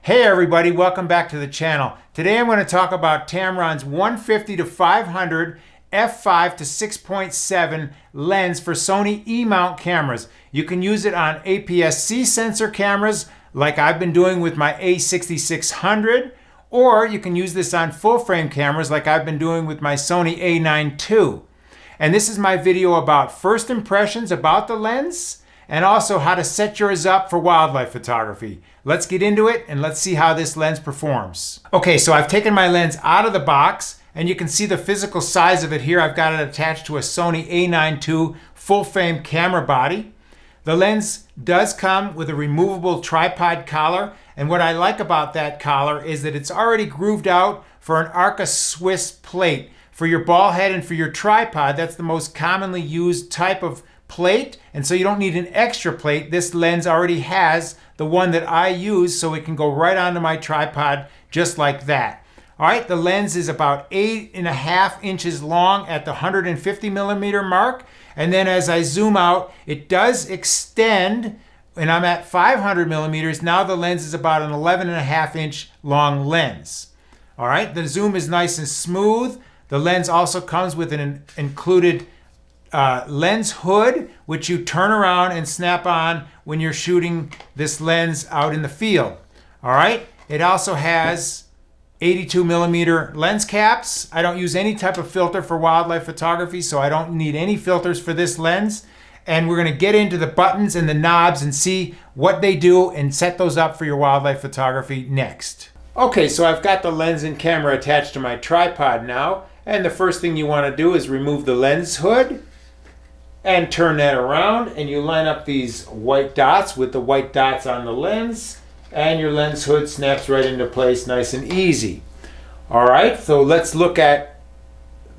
Hey everybody, welcome back to the channel. Today I'm going to talk about Tamron's 150-500 f5 to 6.7 lens for Sony E-mount cameras. You can use it on APS-C sensor cameras like I've been doing with my A6600, or you can use this on full frame cameras like I've been doing with my Sony A9 II. And this is my video about first impressions about the lens and also how to set yours up for wildlife photography. Let's get into it and let's see how this lens performs. Okay, so I've taken my lens out of the box and you can see the physical size of it here. I've got it attached to a Sony A9 II full frame camera body. The lens does come with a removable tripod collar, and what I like about that collar is that it's already grooved out for an Arca Swiss plate. For your ball head and for your tripod, that's the most commonly used type of plate, and so you don't need an extra plate. This lens already has the one that I use, so it can go right onto my tripod just like that. All right, the lens is about 8.5 inches long at the 150mm mark, and then as I zoom out, it does extend, and I'm at 500mm. Now the lens is about an 11.5 inch long lens. All right, the zoom is nice and smooth. The lens also comes with an included lens hood, which you turn around and snap on when you're shooting this lens out in the field. All right, it also has 82mm lens caps. I don't use any type of filter for wildlife photography, so I don't need any filters for this lens. And we're going to get into the buttons and the knobs and see what they do and set those up for your wildlife photography next. Okay, so I've got the lens and camera attached to my tripod now, and the first thing you want to do is remove the lens hood and turn that around, and you line up these white dots with the white dots on the lens, and your lens hood snaps right into place nice and easy. All right, so let's look at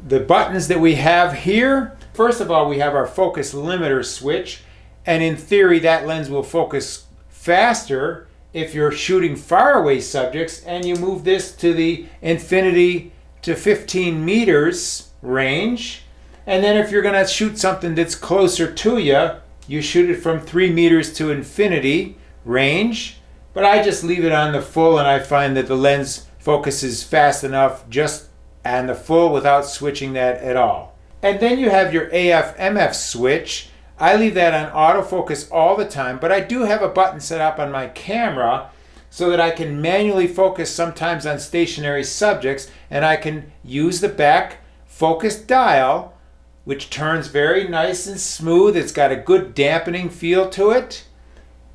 the buttons that we have here. First of all, we have our focus limiter switch, and in theory that lens will focus faster if you're shooting faraway subjects, and you move this to the infinity to 15 meters range. And then if you're going to shoot something that's closer to you, you shoot it from 3 meters to infinity range. But I just leave it on the full, and I find that the lens focuses fast enough just on the full without switching that at all. And then you have your AF/MF switch. I leave that on autofocus all the time, but I do have a button set up on my camera so that I can manually focus sometimes on stationary subjects, and I can use the back focus dial, which turns very nice and smooth. It's got a good dampening feel to it.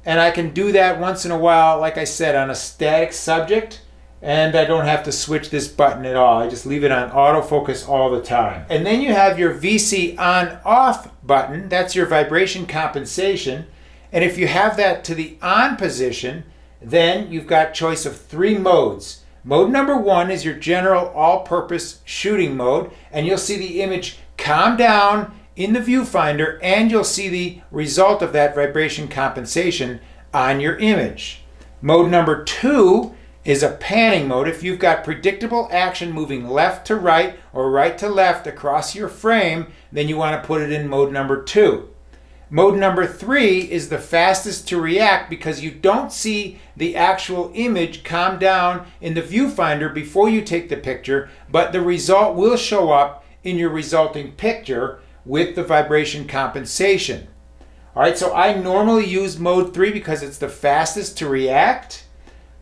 And I can do that once in a while, like I said, on a static subject, and I don't have to switch this button at all. I just leave it on autofocus all the time. And then you have your VC on-off button. That's your vibration compensation. And if you have that to the on position, then you've got choice of 3 modes. Mode number 1 is your general all-purpose shooting mode, and you'll see the image calm down in the viewfinder, and you'll see the result of that vibration compensation on your image. Mode number 2 is a panning mode. If you've got predictable action moving left to right or right to left across your frame, then you want to put it in mode number 2. Mode number 3 is the fastest to react because you don't see the actual image calm down in the viewfinder before you take the picture, but the result will show up in your resulting picture with the vibration compensation. All right, so I normally use mode 3 because it's the fastest to react,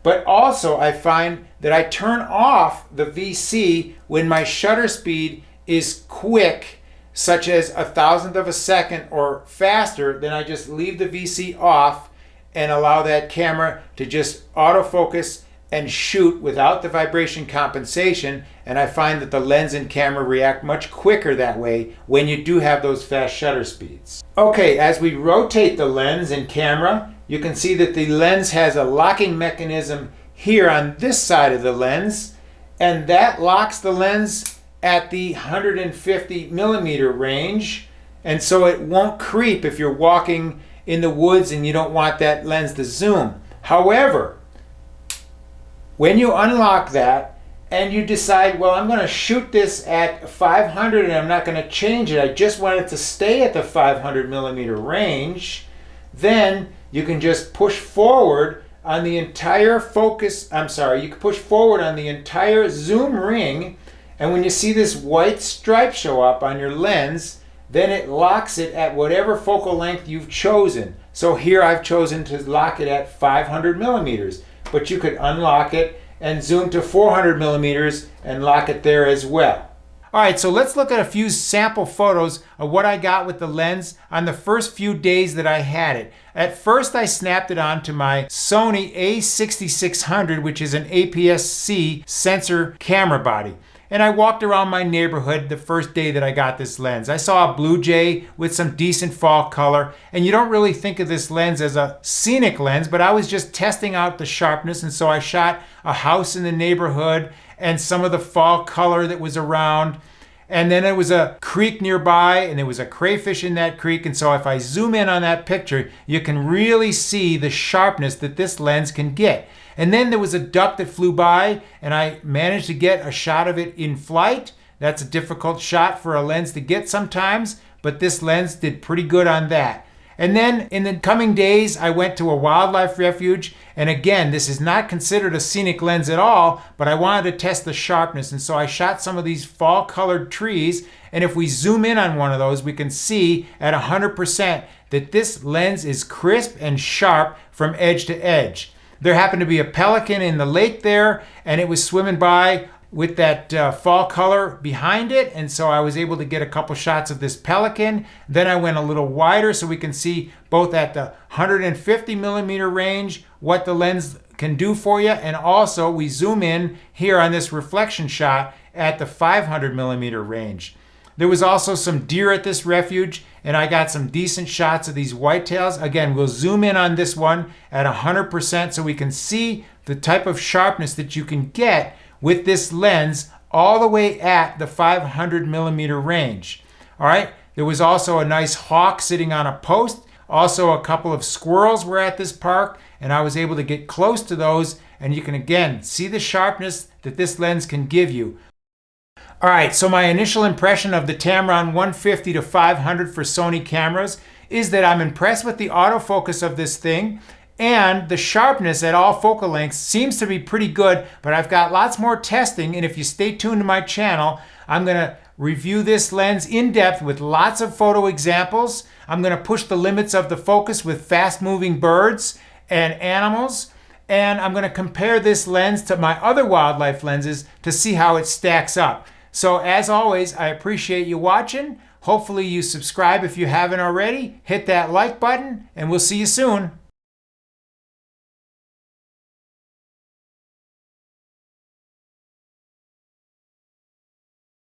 but also I find that I turn off the VC when my shutter speed is quick, such as 1,000th of a second or faster. Then I just leave the VC off and allow that camera to just autofocus and shoot without the vibration compensation, and I find that the lens and camera react much quicker that way when you do have those fast shutter speeds. Okay, as we rotate the lens and camera, you can see that the lens has a locking mechanism here on this side of the lens, and that locks the lens at the 150mm range, and so it won't creep if you're walking in the woods and you don't want that lens to zoom. However, when you unlock that and you decide, well, I'm going to shoot this at 500 and I'm not going to change it, I just want it to stay at the 500mm range, then you can just push forward on the entire focus, you can push forward on the entire zoom ring, and when you see this white stripe show up on your lens, then it locks it at whatever focal length you've chosen. So here I've chosen to lock it at 500 millimeters, but you could unlock it and zoom to 400 millimeters and lock it there as well. All right, so let's look at a few sample photos of what I got with the lens on the first few days that I had it. At first, I snapped it onto my Sony a6600, which is an APS-C sensor camera body. And I walked around my neighborhood the first day that I got this lens. I saw a blue jay with some decent fall color, and you don't really think of this lens as a scenic lens, but I was just testing out the sharpness, and so I shot a house in the neighborhood and some of the fall color that was around. And then there was a creek nearby, and there was a crayfish in that creek, and so if I zoom in on that picture, you can really see the sharpness that this lens can get. And then there was a duck that flew by, and I managed to get a shot of it in flight. That's a difficult shot for a lens to get sometimes, but this lens did pretty good on that. And then in the coming days, I went to a wildlife refuge, and again, this is not considered a scenic lens at all, but I wanted to test the sharpness, and so I shot some of these fall colored trees, and if we zoom in on one of those, we can see at 100% that this lens is crisp and sharp from edge to edge. There happened to be a pelican in the lake there, and it was swimming by with that fall color behind it, and so I was able to get a couple shots of this pelican. Then I went a little wider so we can see both at the 150 millimeter range what the lens can do for you, and also we zoom in here on this reflection shot at the 500 millimeter range. There was also some deer at this refuge, and I got some decent shots of these whitetails. Again, we'll zoom in on this one at 100% so we can see the type of sharpness that you can get with this lens all the way at the 500 millimeter range. All right, there was also a nice hawk sitting on a post. Also, a couple of squirrels were at this park, and I was able to get close to those, and you can again see the sharpness that this lens can give you. All right, so my initial impression of the Tamron 150-500 for Sony cameras is that I'm impressed with the autofocus of this thing, and the sharpness at all focal lengths seems to be pretty good, but I've got lots more testing, and if you stay tuned to my channel, I'm going to review this lens in depth with lots of photo examples. I'm going to push the limits of the focus with fast-moving birds and animals, and I'm going to compare this lens to my other wildlife lenses to see how it stacks up. So as always, I appreciate you watching. Hopefully you subscribe if you haven't already. Hit that like button, and we'll see you soon.